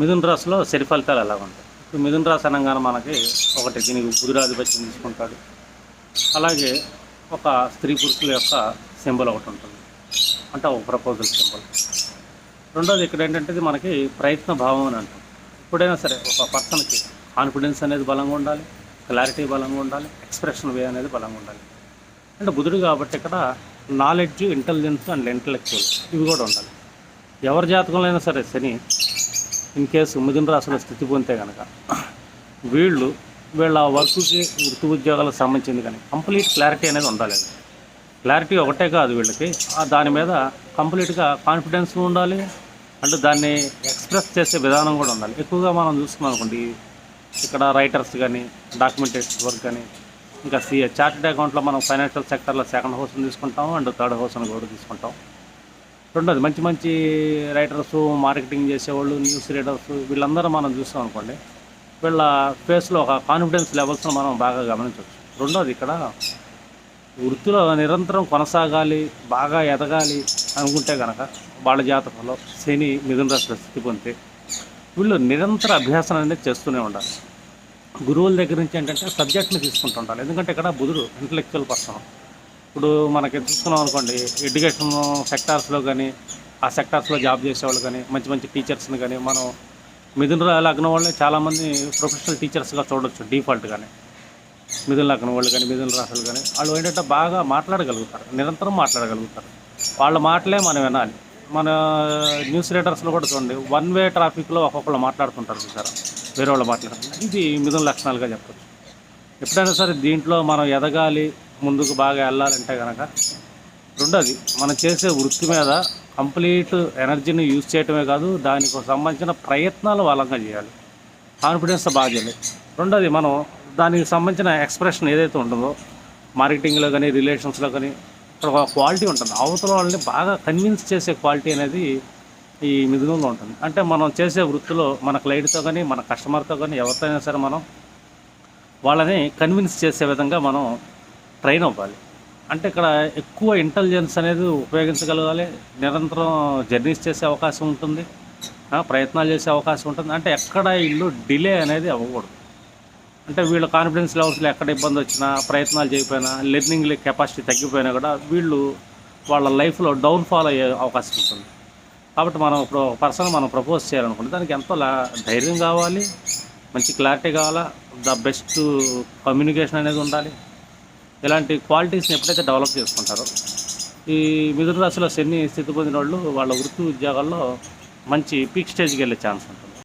మిథున రాశిలో శని ఫలితాలు ఎలా ఉంటాయి? ఇప్పుడు మిథున రాశి అనగానే మనకి ఒకటి దీనికి బుధురాధిపత్యం తీసుకుంటాడు. అలాగే ఒక స్త్రీ పురుషుల యొక్క సింబల్ ఒకటి ఉంటుంది, అంటే ఒక ప్రపోజల్ సింబల్. రెండోది ఇక్కడ ఏంటంటే ఇది మనకి ప్రయత్న భావం అని అంటాం. ఎప్పుడైనా సరే ఒక పర్సన్కి కాన్ఫిడెన్స్ అనేది బలంగా ఉండాలి, క్లారిటీ బలంగా ఉండాలి, ఎక్స్ప్రెషన్ వే అనేది బలంగా ఉండాలి. అంటే బుధుడు కాబట్టి ఇక్కడ నాలెడ్జ్, ఇంటెలిజెన్స్ అండ్ ఇంటలెక్చువల్ ఇవి కూడా ఉండాలి. ఎవరి జాతకంలో అయినా సరే శని ఇన్ కేసు మిథున రాశిలో స్థితి పొందితే కనుక వీళ్ళ వర్క్కి, వృత్తి ఉద్యోగాలకు సంబంధించింది కానీ కంప్లీట్ క్లారిటీ అనేది ఉండాలి. క్లారిటీ ఒకటే కాదు, వీళ్ళకి దాని మీద కంప్లీట్గా కాన్ఫిడెన్స్ ఉండాలి, అంటే దాన్ని ఎక్స్ప్రెస్ చేసే విధానం కూడా ఉండాలి. ఎక్కువగా మనం చూసుకున్నాం అనుకోండి, ఇక్కడ రైటర్స్ కానీ, డాక్యుమెంటేషన్ వర్క్ కానీ, ఇంకా చార్టెడ్ అకౌంట్లో మనం ఫైనాన్షియల్ సెక్టర్లో సెకండ్ హౌస్ని తీసుకుంటాం అండ్ థర్డ్ హౌస్ని కూడా తీసుకుంటాం. రెండోది మంచి మంచి రైటర్స్, మార్కెటింగ్ చేసేవాళ్ళు, న్యూస్ రీడర్స్, వీళ్ళందరూ మనం చూస్తాం అనుకోండి, వీళ్ళ ఫేస్లో ఒక కాన్ఫిడెన్స్ లెవెల్స్ను మనం బాగా గమనించవచ్చు. రెండోది ఇక్కడ వృత్తిలో నిరంతరం కొనసాగాలి, బాగా ఎదగాలి అనుకుంటే కనుక వాళ్ళ జాతకంలో శని మిథున రాశిలో స్థితి పొందితే వీళ్ళు నిరంతర అభ్యాసం అనేది చేస్తూనే ఉండాలి. గురువుల దగ్గర నుంచి ఏంటంటే సబ్జెక్ట్ని తీసుకుంటూ ఉండాలి. ఎందుకంటే ఇక్కడ బుధుడు ఇంటలెక్చువల్ పర్సన్. ఇప్పుడు మనకి చూసుకున్నాం అనుకోండి, ఎడ్యుకేషన్ సెక్టార్స్లో కానీ, ఆ సెక్టార్స్లో జాబ్ చేసేవాళ్ళు కానీ, మంచి మంచి టీచర్స్ని కానీ మనం మిథున లగ్నం వాళ్ళని చాలామంది ప్రొఫెషనల్ టీచర్స్గా చూడవచ్చు డిఫాల్ట్గానే. మిథున లగ్నం వాళ్ళు కానీ, మిథున రాశులు కానీ, వాళ్ళు ఏంటంటే బాగా మాట్లాడగలుగుతారు, నిరంతరం మాట్లాడగలుగుతారు. వాళ్ళ మాటలే మనం వినాలి. మన న్యూస్ రీడర్స్లో కూడా చూడండి, వన్ వే ట్రాఫిక్లో ఒక్కొక్కళ్ళు మాట్లాడుతుంటారు చూసారా, వేరే వాళ్ళు మాట్లాడుతుంటారు. ఇది మిథున లక్షణాలుగా చెప్పచ్చు. ఎప్పుడైనా సరే దీంట్లో మనం ఎదగాలి, ముందుకు బాగా వెళ్ళాలంటే కనుక రెండోది మనం చేసే వృత్తి మీద కంప్లీట్ ఎనర్జీని యూజ్ చేయటమే కాదు, దానికి సంబంధించిన ప్రయత్నాలు బలంగా చేయాలి, కాన్ఫిడెన్స్ బాగా చేయాలి. రెండోది మనం దానికి సంబంధించిన ఎక్స్ప్రెషన్ ఏదైతే ఉంటుందో మార్కెటింగ్లో కానీ, రిలేషన్స్లో కానీ, ఇక్కడ ఒక క్వాలిటీ ఉంటుంది. అవతల వాళ్ళని బాగా కన్విన్స్ చేసే క్వాలిటీ అనేది ఈ మిథునంలో ఉంటుంది. అంటే మనం చేసే వృత్తిలో మన క్లయింట్తో కానీ, మన కస్టమర్తో కానీ, ఎవరితోనైనా సరే మనం వాళ్ళని కన్విన్స్ చేసే విధంగా మనం ట్రైన్ అవ్వాలి. అంటే ఇక్కడ ఎక్కువ ఇంటెలిజెన్స్ అనేది ఉపయోగించగలగాలి, నిరంతరం జర్నీస్ చేసే అవకాశం ఉంటుంది, ప్రయత్నాలు చేసే అవకాశం ఉంటుంది. అంటే ఎక్కడ ఇల్లు డిలే అనేది అవ్వకూడదు. అంటే వీళ్ళ కాన్ఫిడెన్స్ లెవెల్స్లో ఎక్కడ ఇబ్బంది వచ్చినా, ప్రయత్నాలు చేయకపోయినా, లెర్నింగ్ కెపాసిటీ తగ్గిపోయినా కూడా వీళ్ళు వాళ్ళ లైఫ్లో డౌన్ఫాల్ అయ్యే అవకాశం ఉంటుంది. కాబట్టి మనం ఇప్పుడు ఒక పర్సన్ మనం ప్రపోజ్ చేయాలనుకుంటే దానికి ఎంతో ధైర్యం కావాలి, మంచి క్లారిటీ కావాలా, ద బెస్ట్ కమ్యూనికేషన్ అనేది ఉండాలి. ఇలాంటి క్వాలిటీస్ని ఎప్పుడైతే డెవలప్ చేసుకుంటారో ఈ మిథున రాశిలో శని స్థితి పొందిన వాళ్ళు వాళ్ళ వృత్తి ఉద్యోగాల్లో మంచి పీక్ స్టేజ్కి వెళ్ళే ఛాన్స్ ఉంటుంది.